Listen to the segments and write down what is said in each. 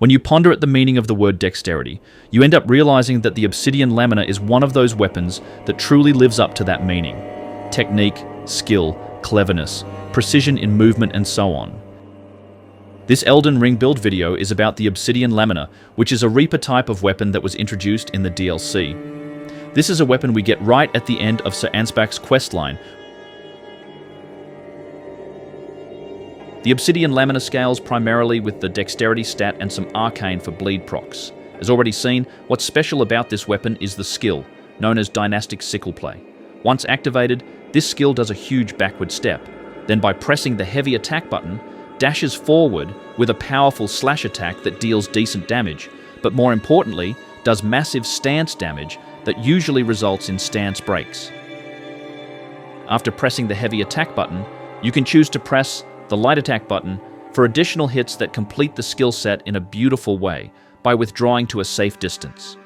When you ponder at the meaning of the word dexterity, you end up realizing that the Obsidian Lamina is one of those weapons that truly lives up to that meaning. Technique, skill, cleverness, precision in movement, and so on. This Elden Ring build video is about the Obsidian Lamina, which is a Reaper type of weapon that was introduced in the DLC. This is a weapon we get right at the end of Sir Ansbach's questline. The Obsidian Lamina scales primarily with the dexterity stat and some arcane for bleed procs. As already seen, what's special about this weapon is the skill, known as dynastic sickle play. Once activated, this skill does a huge backward step. Then by pressing the heavy attack button, dashes forward with a powerful slash attack that deals decent damage, but more importantly, does massive stance damage that usually results in stance breaks. After pressing the heavy attack button, you can choose to press the light attack button for additional hits that complete the skill set in a beautiful way by withdrawing to a safe distance.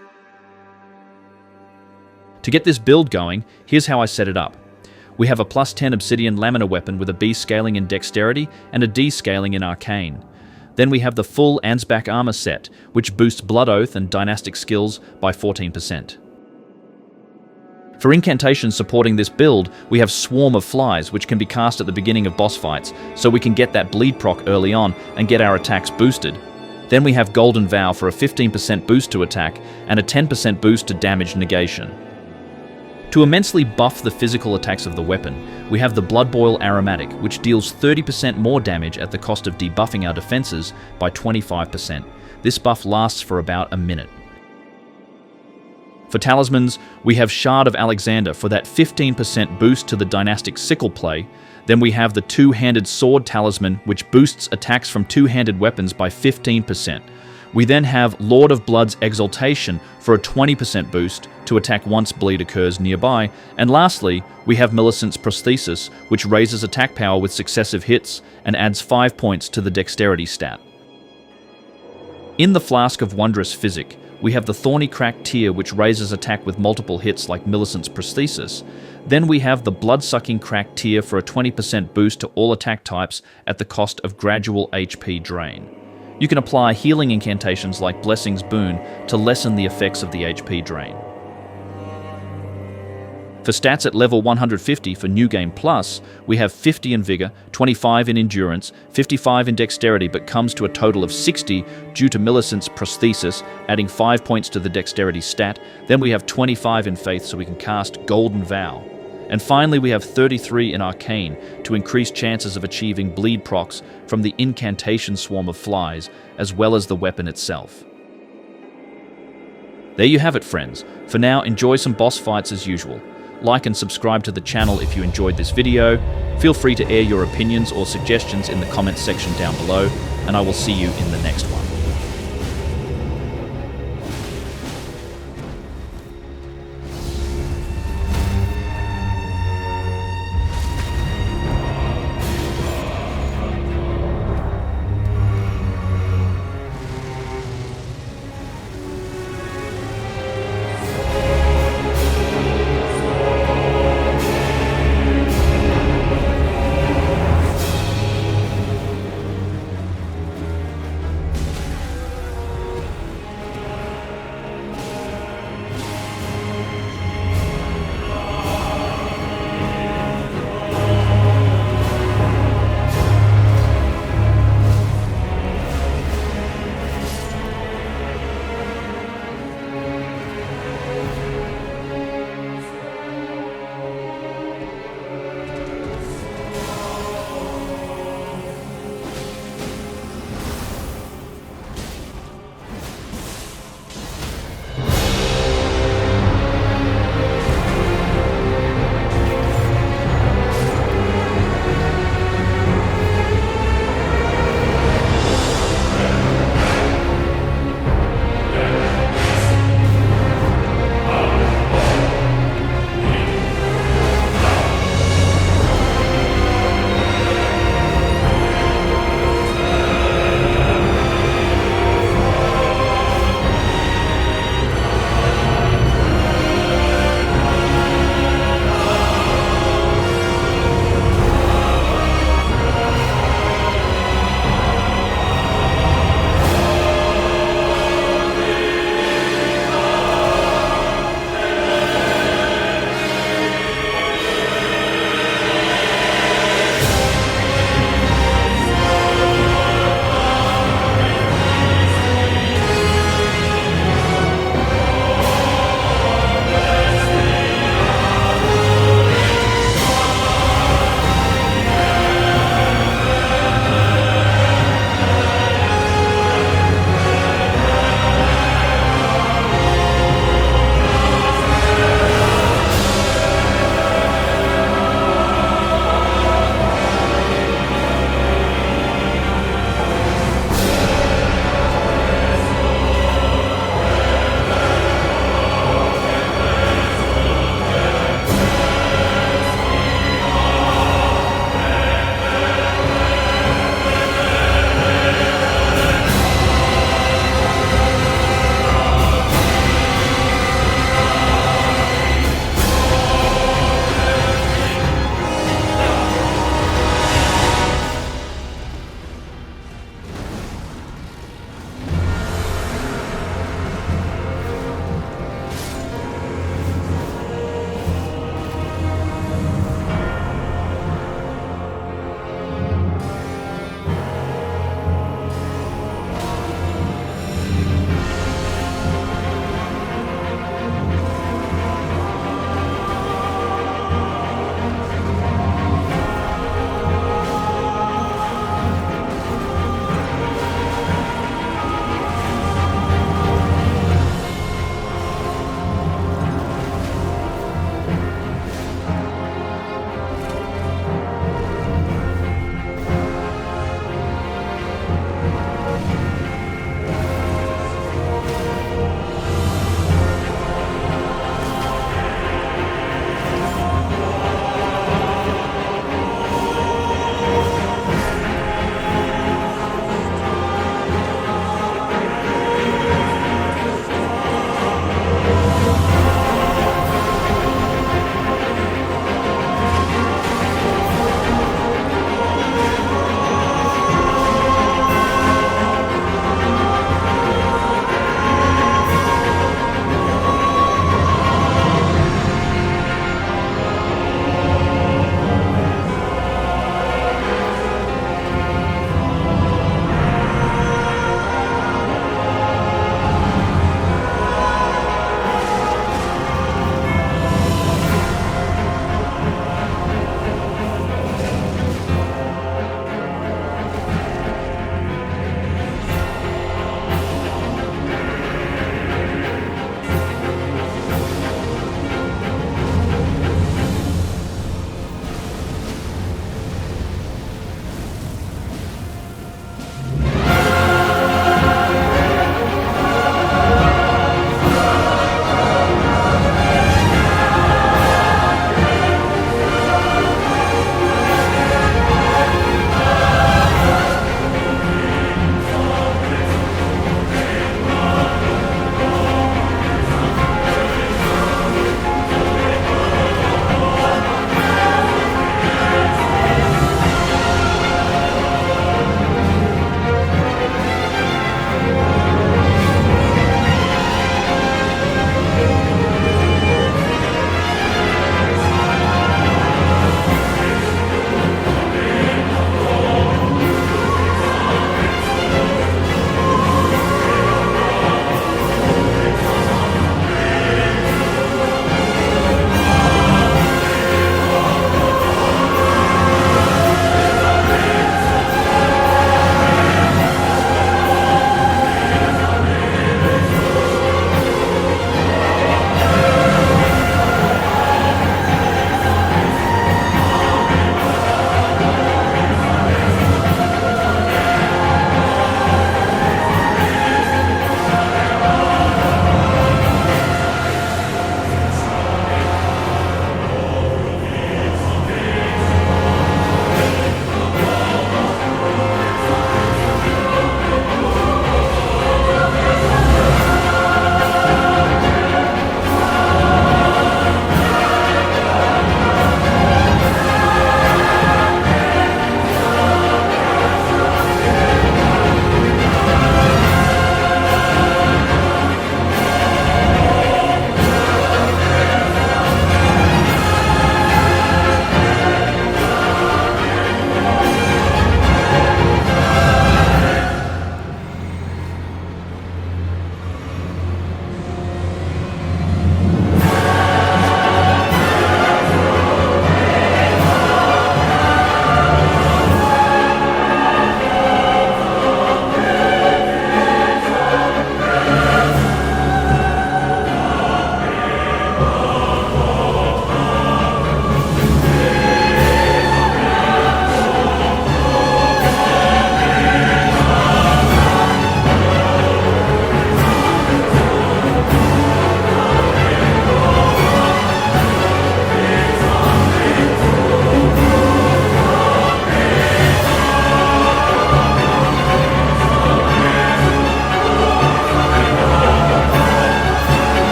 To get this build going, here's how I set it up. We have a +10 Obsidian Lamina weapon with a B scaling in dexterity and a D scaling in arcane. Then we have the full Ansbach armor set, which boosts Blood Oath and dynastic skills by 14%. For incantations supporting this build, we have Swarm of Flies, which can be cast at the beginning of boss fights, so we can get that bleed proc early on and get our attacks boosted. Then we have Golden Vow for a 15% boost to attack and a 10% boost to damage negation. To immensely buff the physical attacks of the weapon, we have the Blood Boil Aromatic, which deals 30% more damage at the cost of debuffing our defenses by 25%. This buff lasts for about a minute. For talismans, we have Shard of Alexander for that 15% boost to the dynastic sickle play. Then we have the Two-Handed Sword Talisman, which boosts attacks from two-handed weapons by 15%. We then have Lord of Blood's Exaltation for a 20% boost to attack once bleed occurs nearby. And lastly, we have Millicent's Prosthesis, which raises attack power with successive hits and adds 5 points to the dexterity stat. In the Flask of Wondrous Physic, we have the Thorny Crack tier, which raises attack with multiple hits like Millicent's Prosthesis. Then we have the Blood-Sucking Crack tier for a 20% boost to all attack types at the cost of gradual HP drain. You can apply healing incantations like Blessing's Boon to lessen the effects of the HP drain. For stats at level 150 for New Game Plus, we have 50 in Vigor, 25 in Endurance, 55 in Dexterity, but comes to a total of 60 due to Millicent's Prosthesis, adding 5 points to the Dexterity stat. Then we have 25 in Faith so we can cast Golden Vow. And finally we have 33 in Arcane to increase chances of achieving bleed procs from the incantation Swarm of Flies, as well as the weapon itself. There you have it, friends. For now, enjoy some boss fights as usual. Like and subscribe to the channel if you enjoyed this video. Feel free to air your opinions or suggestions in the comments section down below, and I will see you in the next one.